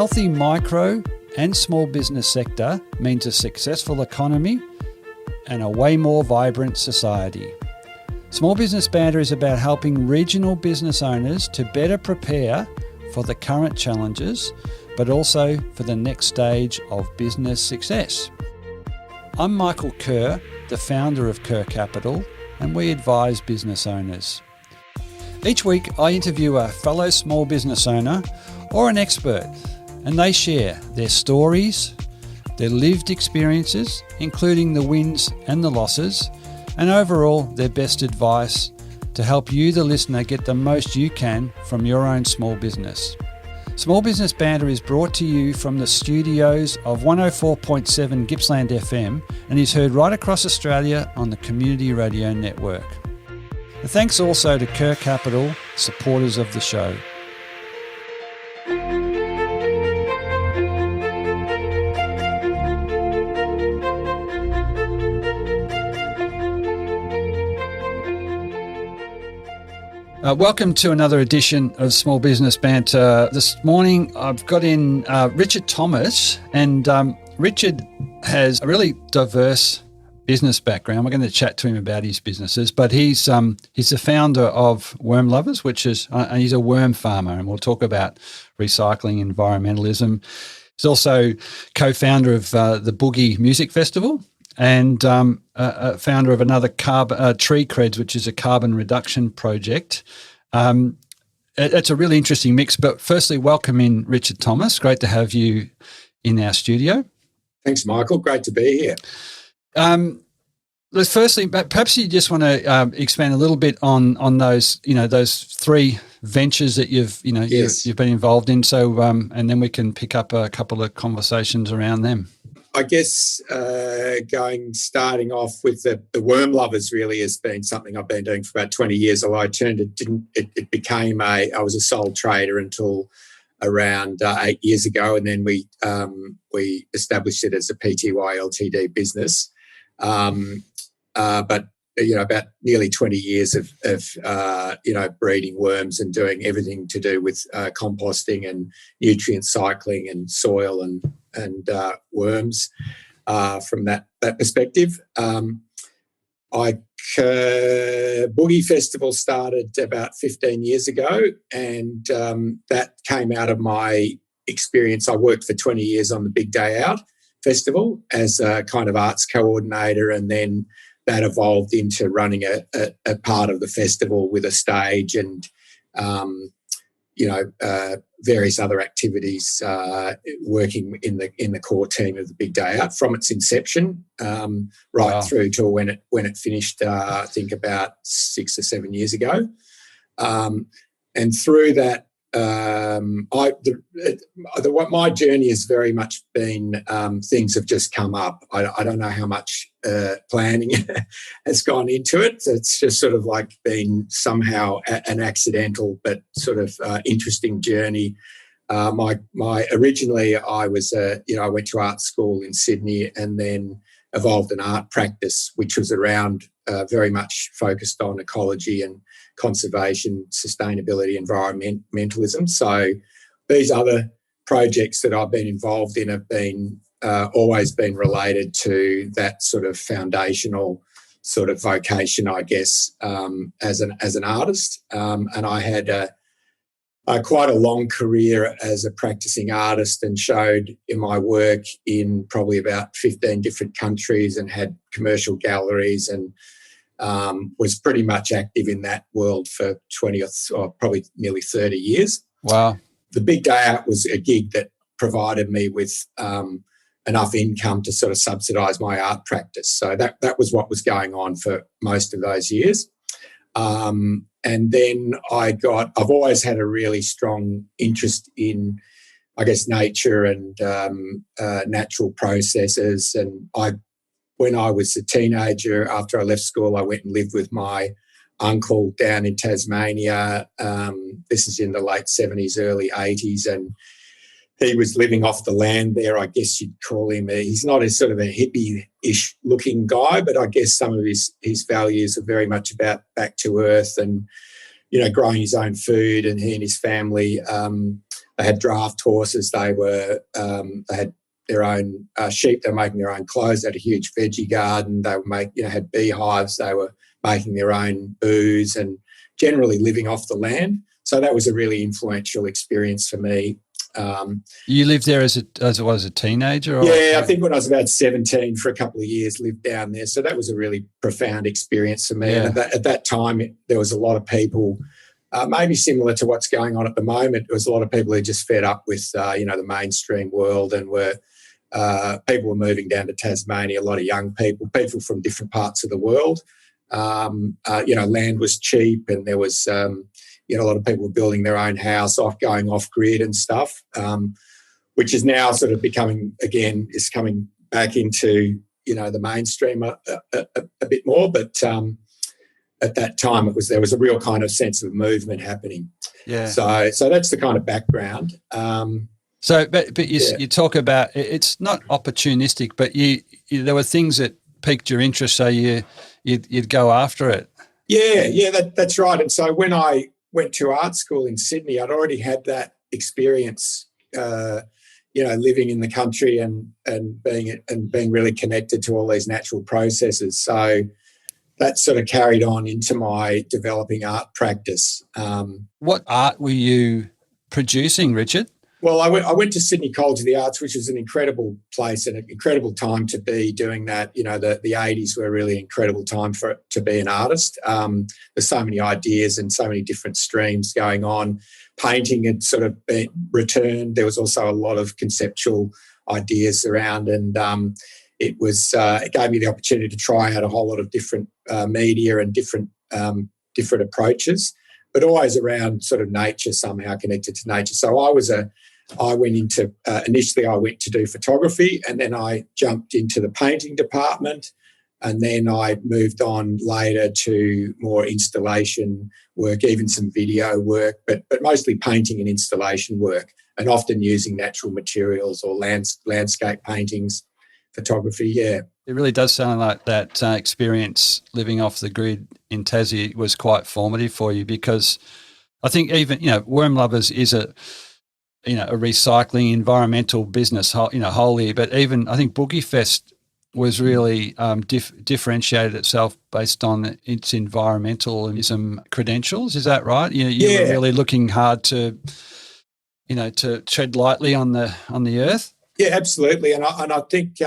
healthy micro and small business sector means a successful economy and a way more vibrant society. Small Business Banter is about helping regional business owners to better prepare for the current challenges, but also for the next stage of business success. I'm Michael Kerr, the founder of Kerr Capital, and we advise business owners. Each week, I interview a fellow small business owner or an expert, and they share their stories, their lived experiences, including the wins and the losses, and overall their best advice to help you, the listener, get the most you can from your own small business. Small Business Banter is brought to you from the studios of 104.7 Gippsland FM and is heard right across Australia on the Community Radio Network. And thanks also to Kerr Capital, supporters of the show. Welcome to another edition of Small Business Banter. This morning I've got in Richard Thomas, and Richard has a really diverse business background. We're going to chat to him about his businesses, but he's the founder of Wormlovers, which is he's a worm farmer, and we'll talk about recycling, environmentalism. He's also co-founder of the Boogie Music Festival, and founder of another Tree Creds, which is a carbon reduction project. It's a really interesting mix. But firstly, welcome in Richard Thomas. Great to have you in our studio. Thanks, Michael. Great to be here. Firstly, perhaps you just want to expand a little bit on those, those three ventures that you've been involved in. So, and then we can pick up a couple of conversations around them. I guess starting off with the Wormlovers really has been something I've been doing for about 20 years. Although it became I was a sole trader until around 8 years ago, and then we established it as a PTY Ltd business. But about nearly 20 years of breeding worms and doing everything to do with composting and nutrient cycling and soil and worms from that perspective. Boogie Festival started about 15 years ago, and that came out of my experience. I worked for 20 years on the Big Day Out Festival as a kind of arts coordinator, and then that evolved into running a part of the festival with a stage and various other activities, working in the core team of the Big Day Out from its inception through to when it finished. I think about 6 or 7 years ago, and through that, my journey has very much been things have just come up. I don't know how much planning has gone into it. It's just sort of like been somehow an accidental but sort of interesting journey. Originally I was I went to art school in Sydney and then evolved an art practice which was around very much focused on ecology and conservation, sustainability, environmentalism. So these other projects that I've been involved in have been always been related to that sort of foundational sort of vocation, I guess, as an artist. And I had quite a long career as a practicing artist and showed in my work in probably about 15 different countries and had commercial galleries and was pretty much active in that world for 20 or probably nearly 30 years. Wow. The Big Day Out was a gig that provided me with enough income to sort of subsidise my art practice. So that was what was going on for most of those years. And then I've always had a really strong interest in, I guess, nature and natural processes. And when I was a teenager, after I left school, I went and lived with my uncle down in Tasmania. This is in the late 70s, early 80s, and he was living off the land there. I guess you'd call him he's not a sort of a hippie-ish looking guy, but I guess some of his values are very much about back to earth and, growing his own food. And he and his family, had draft horses. They had their own sheep. They were making their own clothes. They had a huge veggie garden. They were had beehives. They were making their own booze and generally living off the land. So that was a really influential experience for me. You lived there as a teenager? Or? Yeah, I think when I was about 17 for a couple of years, lived down there. So that was a really profound experience for me. Yeah. And at that time, there was a lot of people, maybe similar to what's going on at the moment. There was a lot of people who just fed up with, the mainstream world, and people were moving down to Tasmania, a lot of young people from different parts of the world. Land was cheap, and there was, a lot of people were building their own house, going off grid and stuff, which is now sort of coming back into, the mainstream a bit more. But at that time, there was a real kind of sense of movement happening. Yeah. So that's the kind of background. You talk about, it's not opportunistic, but there were things that piqued your interest, so you'd go after it. Yeah, that's right. And so when I went to art school in Sydney, I'd already had that experience, living in the country and being really connected to all these natural processes. So that sort of carried on into my developing art practice. What art were you producing, Richard? Well, I went to Sydney College of the Arts, which was an incredible place and an incredible time to be doing that. The 80s were a really incredible time to be an artist. There's so many ideas and so many different streams going on. Painting had sort of been returned. There was also a lot of conceptual ideas around, and it gave me the opportunity to try out a whole lot of different media and different approaches, but always around sort of nature, somehow connected to nature. So initially I went to do photography, and then I jumped into the painting department, and then I moved on later to more installation work, even some video work, but mostly painting and installation work, and often using natural materials or landscape paintings, photography, yeah. It really does sound like that experience living off the grid in Tassie was quite formative for you, because I think even, Wormlovers is a recycling environmental business, wholly, but even I think Boogie Fest was really differentiated itself based on its environmentalism credentials. Is that right? You were really looking hard to tread lightly on the earth. Yeah, absolutely. And I think,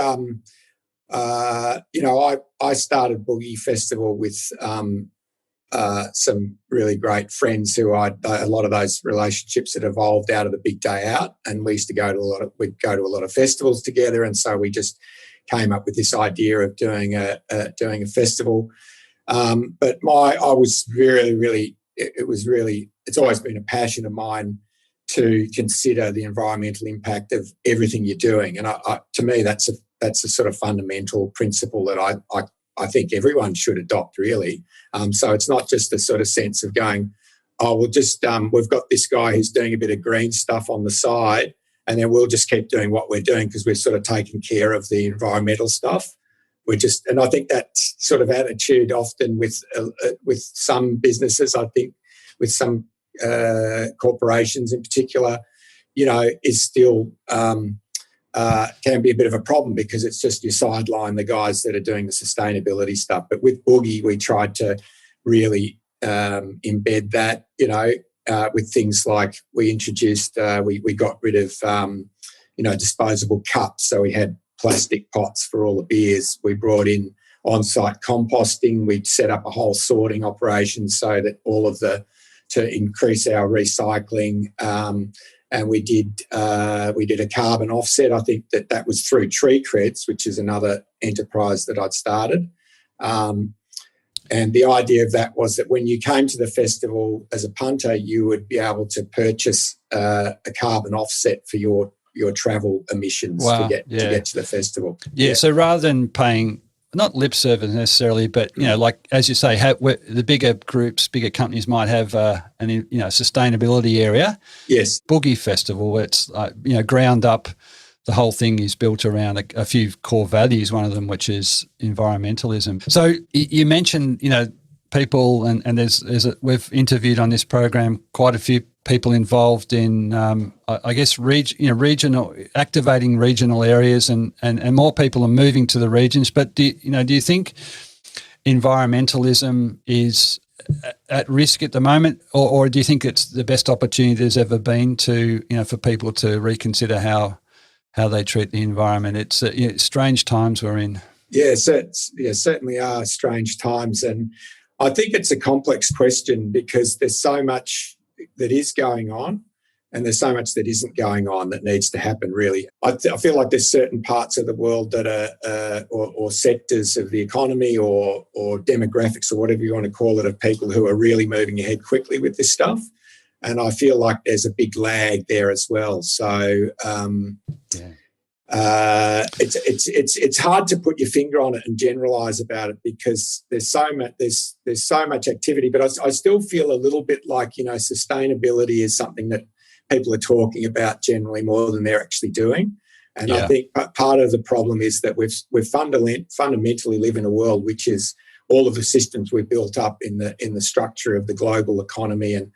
I started Boogie Festival with some really great friends who a lot of those relationships had evolved out of the big day out, and we used to go to a lot of festivals together, and so we just came up with this idea of doing a festival. But it's always been a passion of mine to consider the environmental impact of everything you're doing, and to me that's a sort of fundamental principle that I think everyone should adopt, really. So it's not just a sort of sense of going, we've got this guy who's doing a bit of green stuff on the side, and then we'll just keep doing what we're doing because we're sort of taking care of the environmental stuff. And I think that sort of attitude often with some businesses, I think with some corporations in particular, is still can be a bit of a problem, because it's just you sideline the guys that are doing the sustainability stuff. But with Boogie, we tried to really embed that, with things like we introduced, we got rid of, disposable cups. So we had plastic pots for all the beers. We brought in on-site composting. We set up a whole sorting operation so that to increase our recycling. And we did a carbon offset. I think that was through Tree Creds, which is another enterprise that I'd started. And the idea of that was that when you came to the festival as a punter, you would be able to purchase a carbon offset for your travel emissions to get to the festival. Yeah. So rather than paying, not lip service necessarily, but like as you say, the bigger groups, bigger companies might have an sustainability area. Yes. Boogie Festival, it's ground up. The whole thing is built around a few core values. One of them, which is environmentalism. So you mentioned, people, and we've interviewed on this program quite a few people involved in, I guess, regional, activating regional areas, and more people are moving to the regions. But do you think environmentalism is at risk at the moment, or do you think it's the best opportunity there's ever been to, for people to reconsider how they treat the environment? It's strange times we're in. Yeah, certainly are strange times, and I think it's a complex question because there's so much that is going on, and there's so much that isn't going on that needs to happen. Really, I feel like there's certain parts of the world that are, or sectors of the economy, or demographics, or whatever you want to call it, of people who are really moving ahead quickly with this stuff, and I feel like there's a big lag there as well. So. It's hard to put your finger on it and generalize about it because there's so much activity, but I still feel a little bit like, sustainability is something that people are talking about generally more than they're actually doing. And I think part of the problem is that we've fundamentally live in a world which is all of the systems we've built up in the structure of the global economy and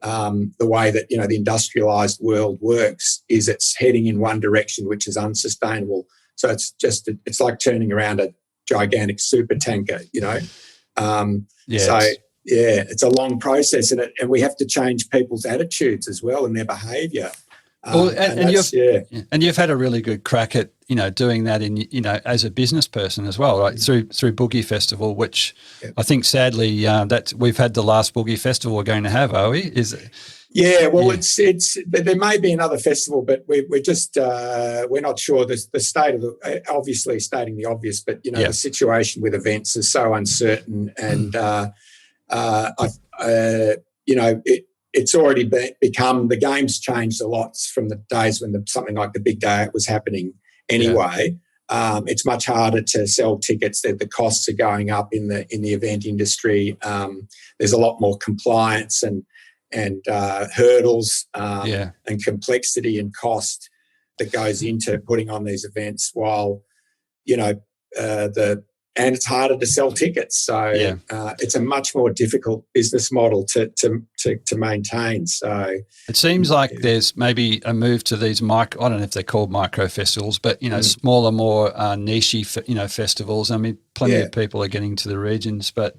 the way that the industrialized world works is it's heading in one direction, which is unsustainable. So it's like turning around a gigantic super tanker, So it's a long process, and we have to change people's attitudes as well and their behaviour. And you've had a really good crack at doing that in as a business person as well, right? Through Boogie Festival, which I think sadly that we've had the last Boogie Festival we're going to have, are we? Is it? Yeah, well, it's there may be another festival, but we're just we're not sure. The state of obviously stating the obvious, but the situation with events is so uncertain, and it's already become, the game's changed a lot from the days when something like the Big Day Out was happening anyway. It's much harder to sell tickets. The costs are going up in the event industry. There's a lot more compliance and hurdles and complexity and cost that goes into putting on these events, while and it's harder to sell tickets. So it's a much more difficult business model to maintain. So it seems like there's maybe a move to these I don't know if they're called micro festivals, but smaller, more niche-y, festivals. I mean, plenty of people are getting to the regions. But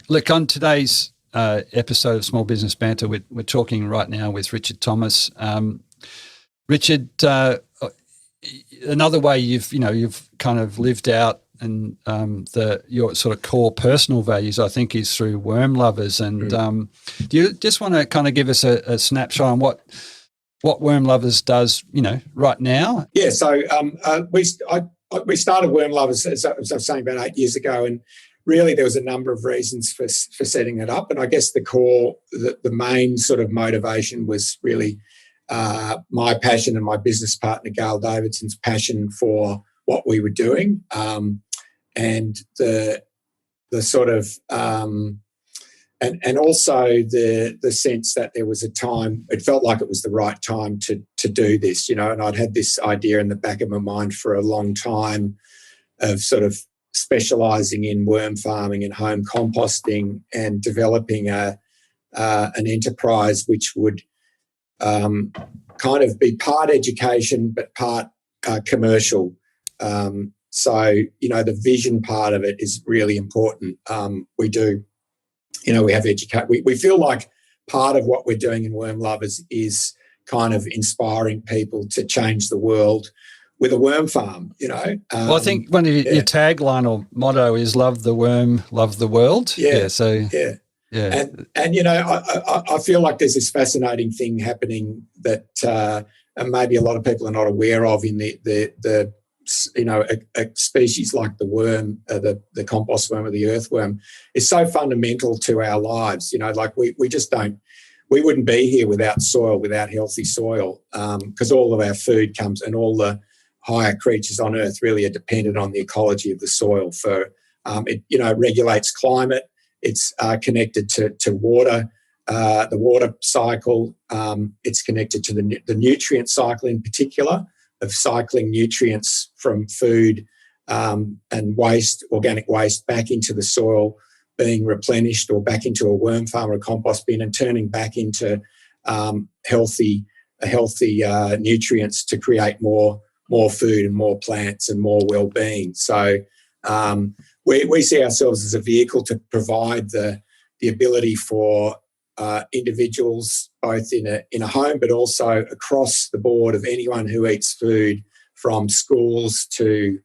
look, on today's episode of Small Business Banter, we're talking right now with Richard Thomas. Richard, another way you've kind of lived out and your sort of core personal values, I think, is through Wormlovers. And do you just want to kind of give us a snapshot on what Wormlovers does, right now? Yeah. So we started Wormlovers, as I was saying, about 8 years ago, and really there was a number of reasons for setting it up. And I guess the main sort of motivation was really my passion and my business partner Gail Davidson's passion for what we were doing, and the sort of and also the sense that there was a time, it felt like it was the right time to do this, and I'd had this idea in the back of my mind for a long time of sort of specialising in worm farming and home composting and developing an enterprise which would kind of be part education but part commercial. So, the vision part of it is really important. We do, we have we feel like part of what we're doing in Wormlovers is kind of inspiring people to change the world with a worm farm, well, I think one of your tagline or motto is "Love the worm, love the world." Yeah. And I feel like there's this fascinating thing happening that maybe a lot of people are not aware of in the a species like the worm, the compost worm or the earthworm, is so fundamental to our lives. Like we just don't. We wouldn't be here without soil, without healthy soil, because all of our food comes, and all the higher creatures on Earth really are dependent on the ecology of the soil. For it regulates climate. It's connected to water, the water cycle. It's connected to the nutrient cycle in particular, of cycling nutrients from food and waste, organic waste, back into the soil, being replenished or back into a worm farm or a compost bin and turning back into healthy nutrients to create more food and more plants and more well-being. So we see ourselves as a vehicle to provide the ability for individuals, both in a home but also across the board, of anyone who eats food, from schools to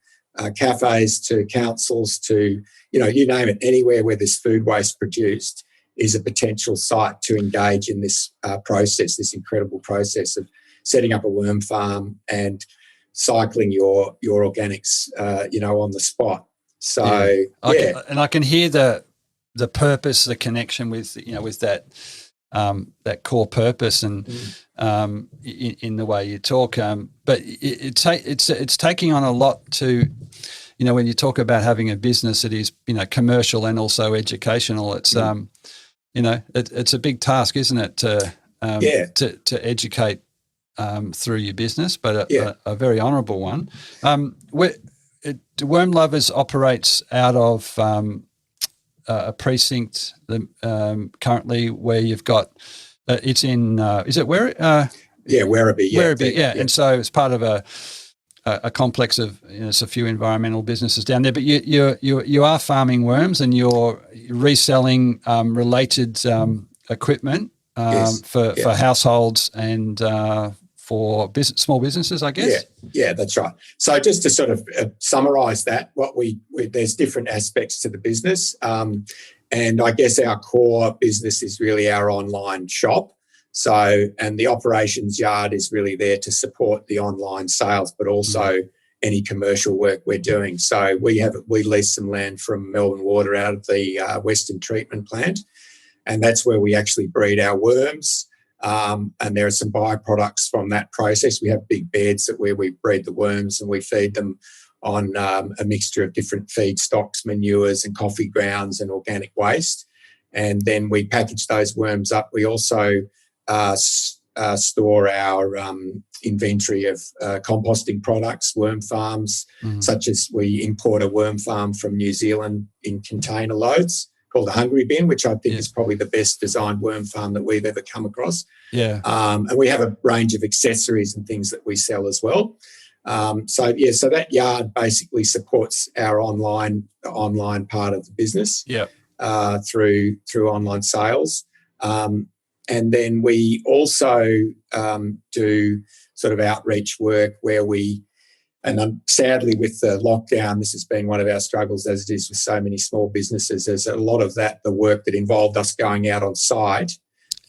cafes to councils to, you name it, anywhere where there's food waste produced is a potential site to engage in this process, this incredible process of setting up a worm farm and cycling your organics, on the spot. So, and I can hear the purpose, the connection with, with that core purpose, and in the way you talk. But it's taking on a lot to, when you talk about having a business that is, commercial and also educational. It's it's a big task, isn't it, to educate through your business, but a very honourable one. Wormlovers operates out of a precinct currently where you've got it's in is it where Werribee, Werribee, and so it's part of a complex of it's a few environmental businesses down there, but you are farming worms and you're reselling related equipment for households and for small businesses, I guess. Yeah, that's right. So just to sort of summarise that, there's different aspects to the business, and I guess our core business is really our online shop. So, and the operations yard is really there to support the online sales, but also any commercial work we're doing. So we lease some land from Melbourne Water out of the Western Treatment Plant, and that's where we actually breed our worms. And there are some byproducts from that process. We have big beds where we breed the worms and we feed them on a mixture of different feedstocks, manures and coffee grounds and organic waste. And then we package those worms up. We also store our inventory of composting products, worm farms, such as we import a worm farm from New Zealand in container loads called the Hungry Bin, which I think is probably the best designed worm farm that we've ever come across. And we have a range of accessories and things that we sell as well. So that yard basically supports our online part of the business through online sales. And then we also do sort of outreach work where sadly with the lockdown, this has been one of our struggles, as it is with so many small businesses. There's a lot of the work that involved us going out on site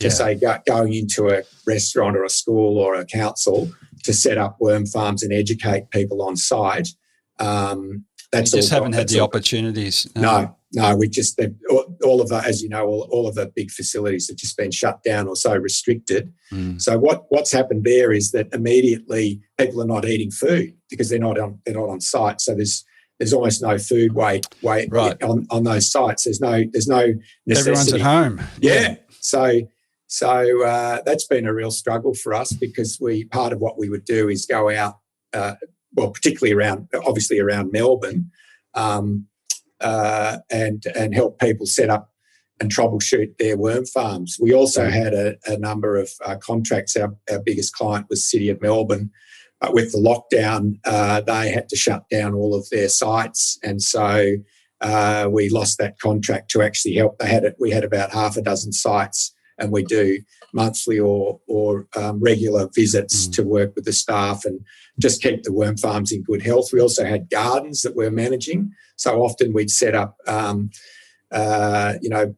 to say going into a restaurant or a school or a council to set up worm farms and educate people on site. You just haven't had the opportunities. No, we just all of the, as you know, all of the big facilities have just been shut down or so restricted. So what's happened there is that immediately people are not eating food because they're not on site. So there's almost no food weight on those sites. There's no necessity. Everyone's at home. So that's been a real struggle for us because part of what we would do is go out, particularly around Melbourne, and help people set up and troubleshoot their worm farms. We also had a number of contracts. Our biggest client was City of Melbourne, but with the lockdown, they had to shut down all of their sites, and so we lost that contract to actually help. We had about half a dozen sites, and we do monthly or regular visits to work with the staff and just keep the worm farms in good health. We also had gardens that we're managing. So often we'd set up,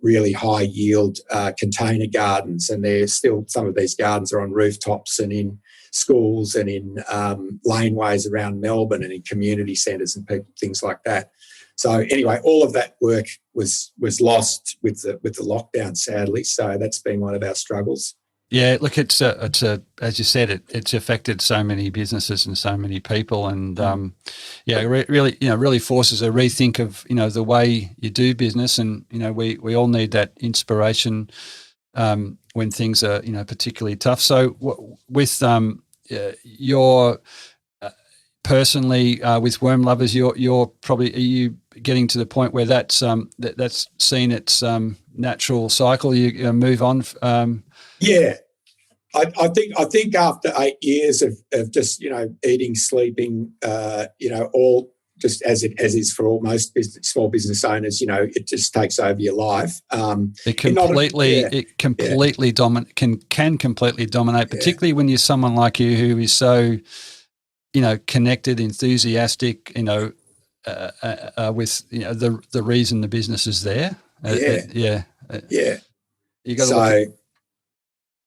really high yield container gardens, and there's still some of these gardens are on rooftops and in schools and in laneways around Melbourne and in community centres and things like that. So anyway, all of that work was lost with the lockdown, sadly. So that's been one of our struggles. Yeah, look, it's as you said, it's affected so many businesses and so many people, and really forces a rethink of the way you do business, and we all need that inspiration when things are particularly tough. So with your personally with Wormlovers, you're probably, are you getting to the point where that's seen its natural cycle? You move on. Yeah, I think after 8 years of just eating, sleeping, all just as is for all most small business owners, it just takes over your life. It completely can completely dominate, particularly when you're someone like you who is so connected, enthusiastic, with the reason the business is there. Yeah. You got to look at.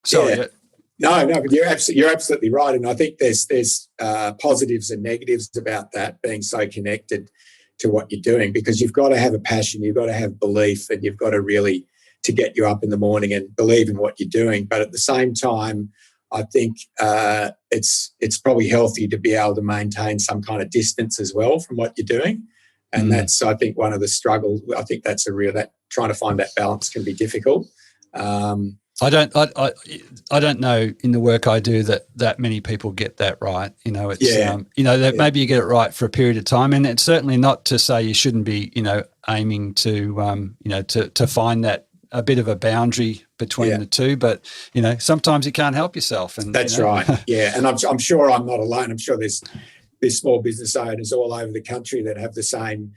Sorry. Yeah. No, but you're absolutely right, and I think there's positives and negatives about that, being so connected to what you're doing, because you've got to have a passion, you've got to have belief, and you've got to really to get you up in the morning and believe in what you're doing. But at the same time, I think it's probably healthy to be able to maintain some kind of distance as well from what you're doing, and that's, I think, one of the struggles. I think that's that trying to find that balance can be difficult. I don't know in the work I do that many people get that right. It's maybe you get it right for a period of time, and it's certainly not to say you shouldn't be aiming to to find that a bit of a boundary between the two. But sometimes you can't help yourself, and that's right. Yeah, and I'm sure I'm not alone. I'm sure there's small business owners all over the country that have the same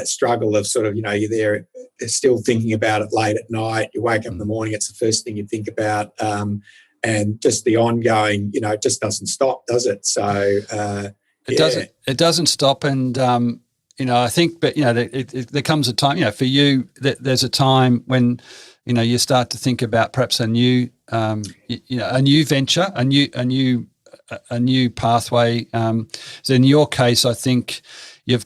struggle of sort of, you're there still thinking about it late at night. You wake up in the morning, it's the first thing you think about, and just the ongoing, it just doesn't stop, does it? So it doesn't stop, and I think, but there comes a time, for you, there's a time when you start to think about perhaps a new venture, a new pathway. So in your case, I think you're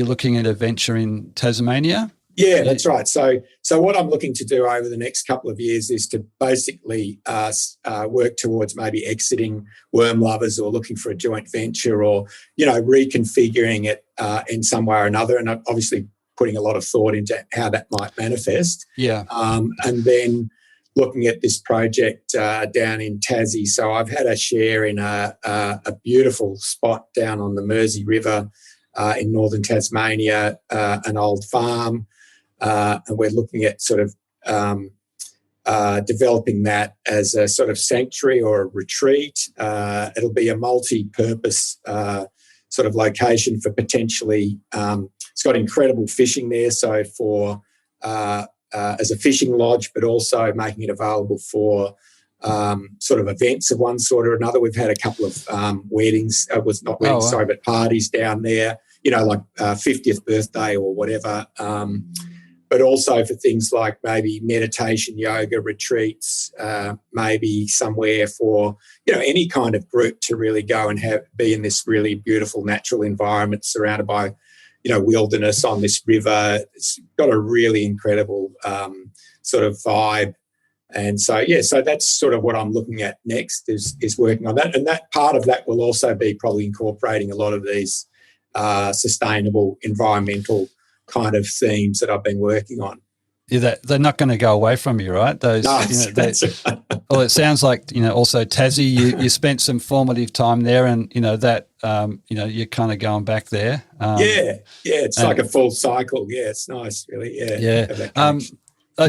looking at a venture in Tasmania. Yeah, that's right. So what I'm looking to do over the next couple of years is to basically work towards maybe exiting Wormlovers, or looking for a joint venture, or reconfiguring it in some way or another, and obviously putting a lot of thought into how that might manifest. Yeah. And then looking at this project down in Tassie. So I've had a share in a beautiful spot down on the Mersey River in northern Tasmania, an old farm, and we're looking at sort of developing that as a sort of sanctuary or a retreat. It'll be a multi-purpose sort of location for potentially. It's got incredible fishing there, so for as a fishing lodge, but also making it available for sort of events of one sort or another. We've had a couple of weddings, but parties down there, like 50th birthday or whatever. But also for things like maybe meditation, yoga retreats, maybe somewhere for, any kind of group to really go and be in this really beautiful natural environment surrounded by, wilderness on this river. It's got a really incredible sort of vibe. And so that's sort of what I'm looking at next is working on that. And that part of that will also be probably incorporating a lot of these sustainable environmental kind of themes that I've been working on. Yeah, they're not going to go away from you, right? Those. No, well, it sounds like also Tassie. You spent some formative time there, and that you're kind of going back there. It's like a full cycle. Yeah, it's nice, really. Yeah.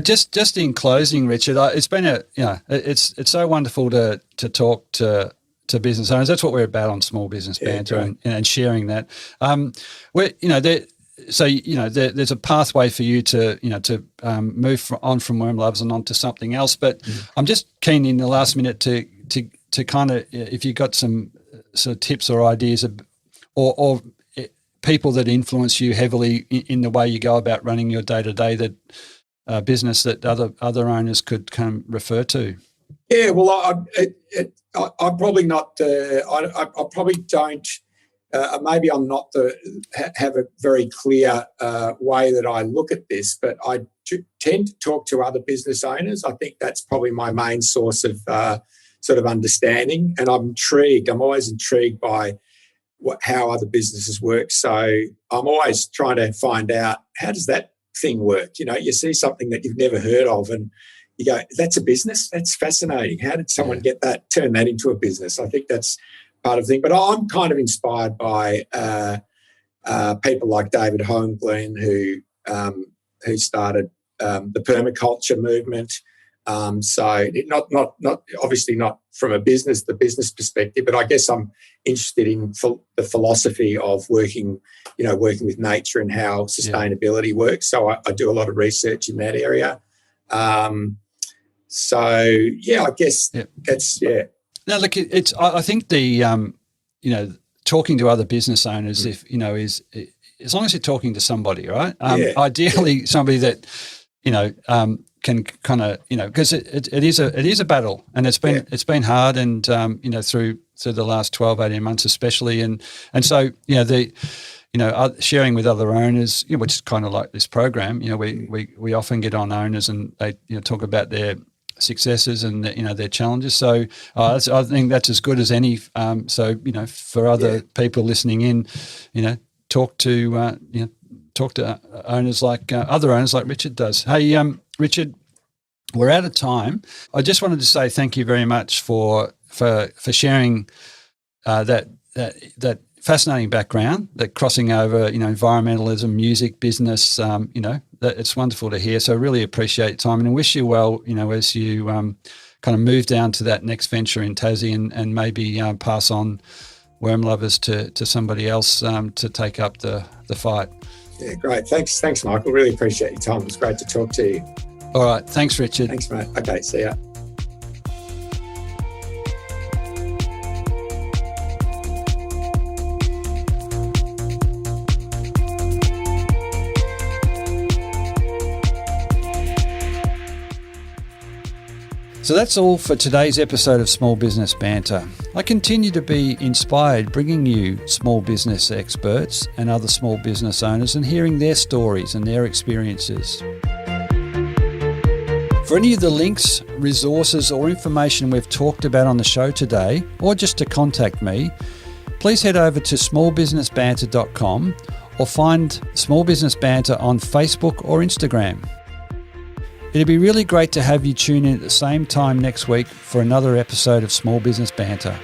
Just in closing, Richard, it's been it's so wonderful to talk to business owners. That's what we're about on Small Business Banter, and sharing that. There's a pathway for you to move on from Wormlovers and on to something else. But I'm just keen in the last minute to kind of, if you've got some sort of tips or ideas or people that influence you heavily in the way you go about running your day-to-day that business that other owners could kind of refer to. Yeah, well, I'm probably not. I probably don't. Maybe I'm not have a very clear way that I look at this, but I tend to talk to other business owners. I think that's probably my main source of sort of understanding, and I'm intrigued. I'm always intrigued by how other businesses work. So I'm always trying to find out, how does that thing work? You see something that you've never heard of, and you go, that's a business? That's fascinating. How did someone turn that into a business? I think that's part of the thing. But I'm kind of inspired by people like David Holmgren, who started the permaculture movement. So not obviously not from the business perspective, but I guess I'm interested in the philosophy of working with nature and how sustainability works. So I do a lot of research in that area. I guess that's Now, look, it's. I think the talking to other business owners, if is as long as you're talking to somebody, right? Ideally, somebody that can kind of because it is a battle, and it's been hard, and through the last 12, 18 months especially, and so sharing with other owners, which is kind of like this program. We often get on owners and they talk about their successes and their challenges. So I think that's as good as any. For other people listening in, talk to owners like other owners like Richard does. Hey, Richard, we're out of time. I just wanted to say thank you very much for sharing that fascinating background, that crossing over, environmentalism, music, business, that it's wonderful to hear. So I really appreciate your time and I wish you well, as you kind of move down to that next venture in Tassie and maybe pass on Wormlovers to somebody else to take up the fight. Yeah, great. Thanks, Michael. Really appreciate your time. It was great to talk to you. All right. Thanks, Richard. Thanks, mate. Okay, see ya. So that's all for today's episode of Small Business Banter. I continue to be inspired bringing you small business experts and other small business owners and hearing their stories and their experiences. For any of the links, resources or information we've talked about on the show today, or just to contact me, please head over to smallbusinessbanter.com or find Small Business Banter on Facebook or Instagram. It'd be really great to have you tune in at the same time next week for another episode of Small Business Banter.